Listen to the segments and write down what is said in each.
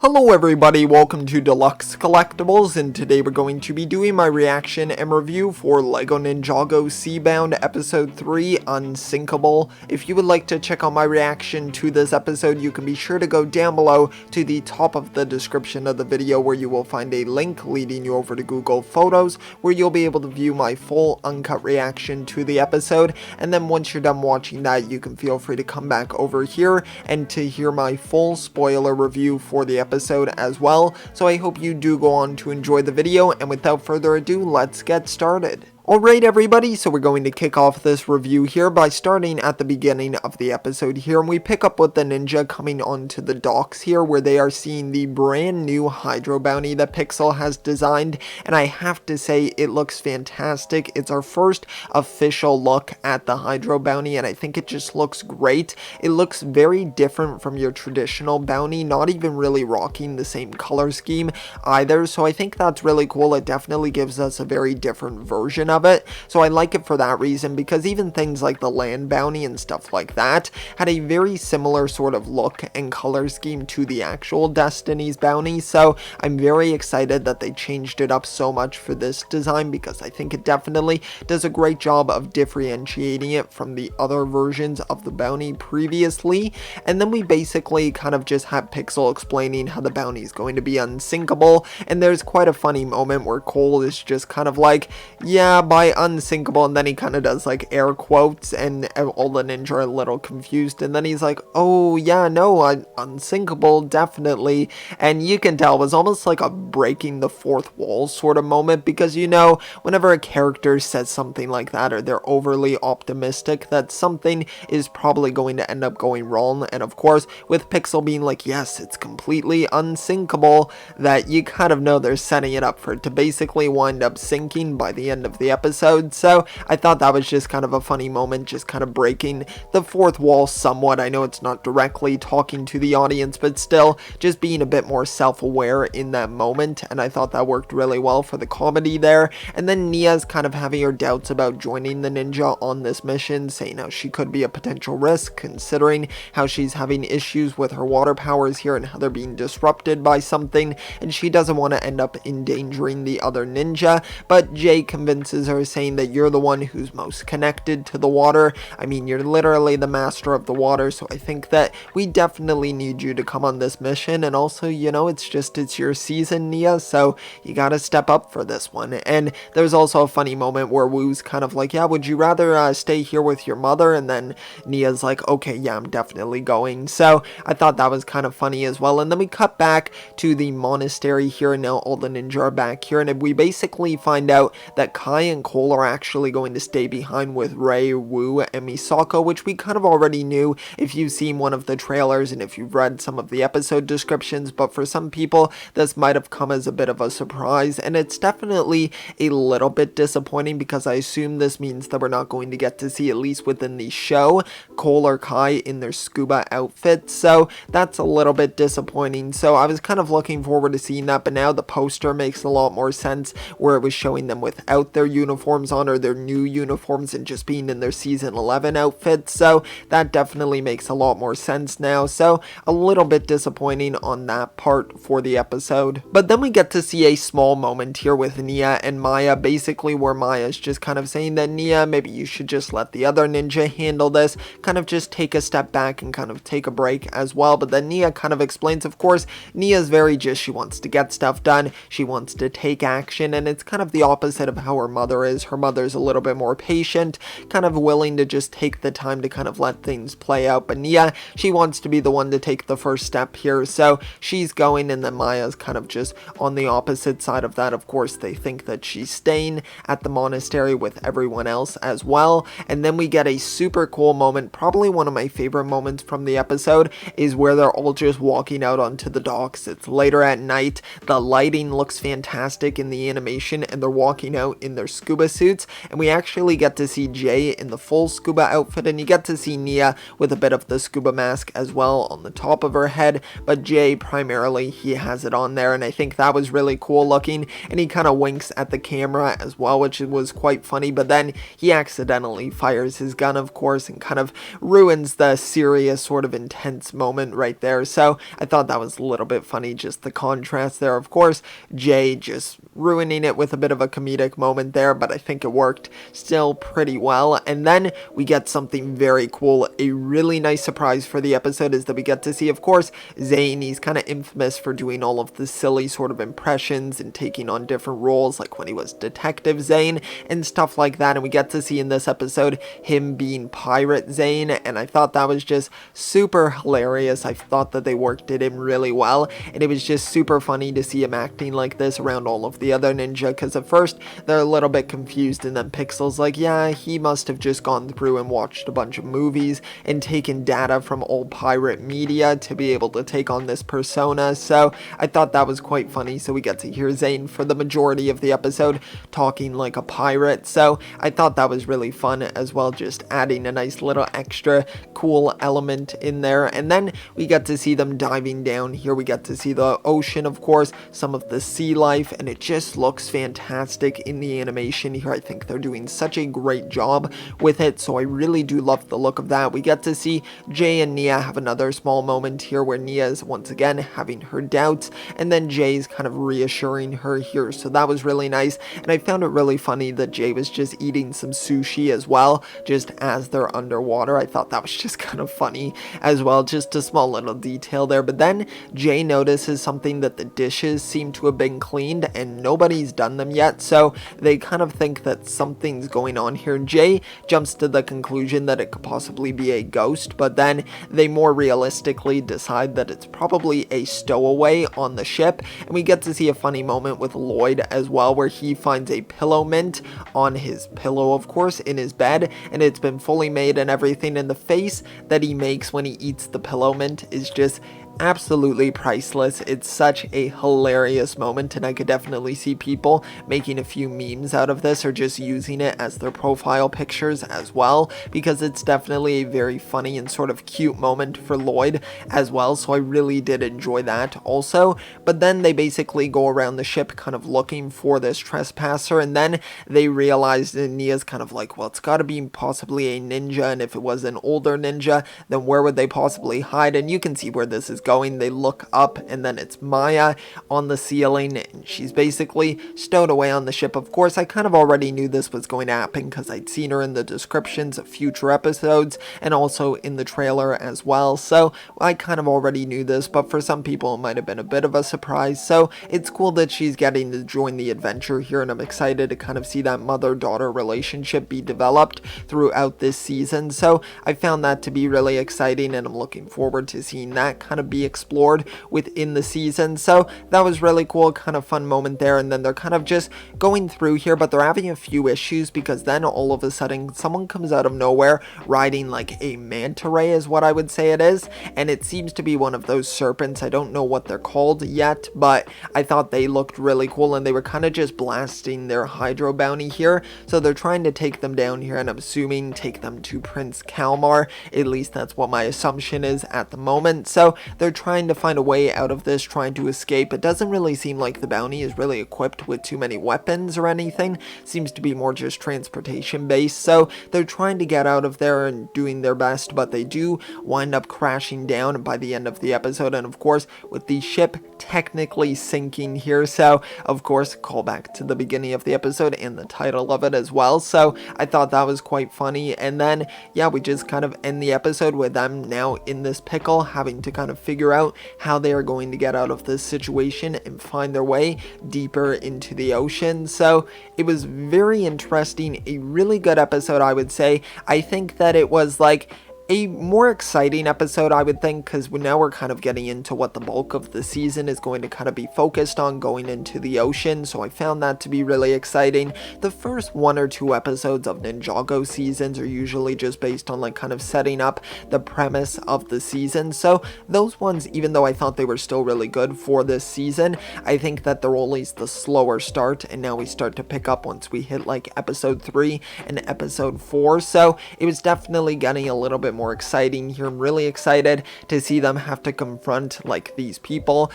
Hello everybody, welcome to Deluxe Collectibles, and today we're going to be doing my reaction and review for LEGO Ninjago Seabound Episode 3 Unsinkable. If you would like to check out my reaction to this episode, you can be sure to go down below to the top of the description of the video where you will find a link leading you over to Google Photos where you'll be able to view my full uncut reaction to the episode, and then once you're done watching that, you can feel free to come back over here and to hear my full spoiler review for the episode as well. So I hope you do go on to enjoy the video, and without further ado, let's get started. Alright everybody, so we're going to kick off this review here by starting at the beginning of the episode here, and we pick up with the ninja coming onto the docks here where they are seeing the brand new Hydro Bounty that Pixel has designed, and I have to say it looks fantastic. It's our first official look at the Hydro Bounty, and I think it just looks great. It looks very different from your traditional bounty, not even really rocking the same color scheme either, so I think that's really cool. It definitely gives us a very different version of it, so I like it for that reason, because even things like the land bounty and stuff like that had a very similar sort of look and color scheme to the actual Destiny's bounty, so I'm very excited that they changed it up so much for this design, because I think it definitely does a great job of differentiating it from the other versions of the bounty previously. And then we basically kind of just have Pixel explaining how the bounty is going to be unsinkable, and there's quite a funny moment where Cole is just kind of like, yeah, by unsinkable, and then he kind of does like air quotes, and all the ninja are a little confused, and then he's like, oh yeah, no, unsinkable, definitely. And you can tell it was almost like a breaking the fourth wall sort of moment, because you know, whenever a character says something like that, or they're overly optimistic that something is probably going to end up going wrong, and of course with Pixel being like, yes, it's completely unsinkable, that you kind of know they're setting it up for it to basically wind up sinking by the end of the episode. So I thought that was just kind of a funny moment, just kind of breaking the fourth wall somewhat. I know it's not directly talking to the audience, but still just being a bit more self-aware in that moment, and I thought that worked really well for the comedy there. And then Nia's kind of having her doubts about joining the ninja on this mission, saying how she could be a potential risk considering how she's having issues with her water powers here and how they're being disrupted by something, and she doesn't want to end up endangering the other ninja. But Jay convinces her, saying that you're the one who's most connected to the water. I mean, you're literally the master of the water, so I think that we definitely need you to come on this mission. And also, you know, it's your season, Nia, so you gotta step up for this one. And there's also a funny moment where Woo's kind of like, yeah, would you rather stay here with your mother? And then Nia's like, okay, yeah, I'm definitely going. So I thought that was kind of funny as well. And then we cut back to the monastery here, and now all the ninja are back here, and we basically find out that Kai and Cole are actually going to stay behind with Rei, Wu, and Misako, which we kind of already knew if you've seen one of the trailers and if you've read some of the episode descriptions, but for some people this might have come as a bit of a surprise, and it's definitely a little bit disappointing, because I assume this means that we're not going to get to see, at least within the show, Cole or Kai in their scuba outfits, so that's a little bit disappointing. So I was kind of looking forward to seeing that, but now the poster makes a lot more sense where it was showing them without their uniforms on, or their new uniforms, and just being in their season 11 outfits, so that definitely makes a lot more sense now. So a little bit disappointing on that part for the episode. But then we get to see a small moment here with Nia and Maya, basically where Maya's just kind of saying that, Nia, maybe you should just let the other ninja handle this, kind of just take a step back and kind of take a break as well. But then Nia kind of explains, of course, Nia's very she wants to get stuff done, she wants to take action, and it's kind of the opposite of how her mother is. Her mother's a little bit more patient, kind of willing to just take the time to kind of let things play out, but Nia, she wants to be the one to take the first step here, so she's going, and then Maya's kind of just on the opposite side of that. Of course, they think that she's staying at the monastery with everyone else as well. And then we get a super cool moment, probably one of my favorite moments from the episode, is where they're all just walking out onto the docks. It's later at night, the lighting looks fantastic in the animation, and they're walking out in their scuba suits, and we actually get to see Jay in the full scuba outfit, and you get to see Nia with a bit of the scuba mask as well on the top of her head, but Jay primarily, he has it on there, and I think that was really cool looking, and he kind of winks at the camera as well, which was quite funny, but then he accidentally fires his gun, of course, and kind of ruins the serious sort of intense moment right there. So I thought that was a little bit funny, just the contrast there. Of course, Jay just ruining it with a bit of a comedic moment there, but I think it worked still pretty well. And then we get something very cool. A really nice surprise for the episode is that we get to see, of course, Zane. He's kind of infamous for doing all of the silly sort of impressions and taking on different roles, like when he was Detective Zane and stuff like that. And we get to see in this episode him being Pirate Zane, and I thought that was just super hilarious. I thought that they worked it in really well, and it was just super funny to see him acting like this around all of the other ninja, because at first they're a little bit confused, and then Pixel's like, yeah, he must have just gone through and watched a bunch of movies and taken data from old pirate media to be able to take on this persona. So I thought that was quite funny. So we get to hear Zane for the majority of the episode talking like a pirate, so I thought that was really fun as well, just adding a nice little extra cool element in there. And then we get to see them diving down here. We get to see the ocean, of course, some of the sea life, and it just looks fantastic in the animation here. I think they're doing such a great job with it, so I really do love the look of that. We get to see Jay and Nia have another small moment here where Nia is once again having her doubts, and then Jay's kind of reassuring her here, so that was really nice. And I found it really funny that Jay was just eating some sushi as well, just as they're underwater. I thought that was just kind of funny as well, just a small little detail there. But then Jay notices something, that the dishes seem to have been cleaned and nobody's done them yet, so they kind of think that something's going on here. Jay jumps to the conclusion that it could possibly be a ghost, but then they more realistically decide that it's probably a stowaway on the ship. And we get to see a funny moment with Lloyd as well, where he finds a pillow mint on his pillow, of course, in his bed, and it's been fully made and everything, and the face that he makes when he eats the pillow mint is just absolutely priceless. It's such a hilarious moment, and I could definitely see people making a few memes out of this or just using it as their profile pictures as well, because it's definitely a very funny and sort of cute moment for Lloyd as well, so I really did enjoy that also. But then they basically go around the ship kind of looking for this trespasser, and then they realize, and Nia's kind of like, well, it's gotta be possibly a ninja, and if it was an older ninja, then where would they possibly hide? And you can see where this is going. They look up, and then it's Maya on the ceiling, and she's basically stowed away on the ship. Of course, I kind of already knew this was going to happen because I'd seen her in the descriptions of future episodes and also in the trailer as well, so I kind of already knew this, but for some people it might have been a bit of a surprise. So it's cool that she's getting to join the adventure here, and I'm excited to kind of see that mother-daughter relationship be developed throughout this season. So I found that to be really exciting, and I'm looking forward to seeing that kind of be explored within the season. So that was really cool, kind of fun moment there. And then they're kind of just going through here, but they're having a few issues, because then all of a sudden someone comes out of nowhere riding like a manta ray is what I would say it is, and it seems to be one of those serpents. I don't know what they're called yet, but I thought they looked really cool, and they were kind of just blasting their hydro bounty here, so they're trying to take them down here, and I'm assuming take them to Prince Kalmar. At least that's what my assumption is at the moment. So they're trying to find a way out of this, trying to escape. It doesn't really seem like the bounty is really equipped with too many weapons or anything. Seems to be more just transportation based, so they're trying to get out of there and doing their best, but they do wind up crashing down by the end of the episode, and of course with the ship technically sinking here, so of course call back to the beginning of the episode and the title of it as well. So I thought that was quite funny. And then yeah, we just kind of end the episode with them now in this pickle, having to kind of figure out how they are going to get out of this situation and find their way deeper into the ocean. So it was very interesting, a really good episode, I would say. I think that it was like a more exciting episode, I would think, because now we're kind of getting into what the bulk of the season is going to kind of be focused on, going into the ocean, so I found that to be really exciting. The first 1 or 2 episodes of Ninjago seasons are usually just based on like kind of setting up the premise of the season, so those ones, even though I thought they were still really good for this season, I think that they're always the slower start, and now we start to pick up once we hit like episode 3 and episode 4, so it was definitely getting a little bit more exciting here. I'm really excited to see them have to confront like these people,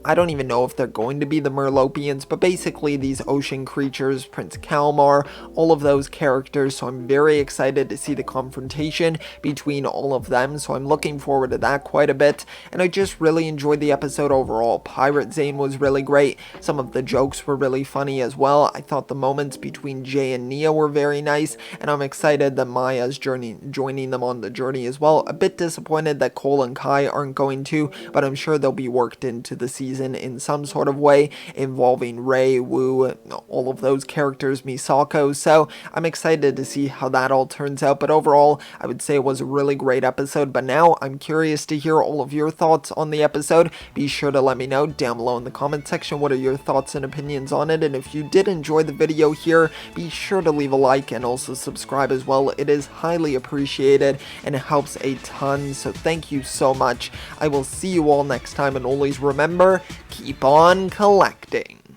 I don't even know if they're going to be the Merlopians, but basically these ocean creatures, Prince Kalmar, all of those characters, so I'm very excited to see the confrontation between all of them, so I'm looking forward to that quite a bit, and I just really enjoyed the episode overall. Pirate Zane was really great, some of the jokes were really funny as well. I thought the moments between Jay and Nia were very nice, and I'm excited that Maya's joining them on the journey as well. A bit disappointed that Cole and Kai aren't going to, but I'm sure they'll be worked into the season in some sort of way involving Rei, Wu, all of those characters, Misako, so I'm excited to see how that all turns out. But overall, I would say it was a really great episode, but now I'm curious to hear all of your thoughts on the episode. Be sure to let me know down below in the comment section what are your thoughts and opinions on it, and if you did enjoy the video here, be sure to leave a like and also subscribe as well. It is highly appreciated and it helps a ton, so thank you so much. I will see you all next time, and always remember, keep on collecting.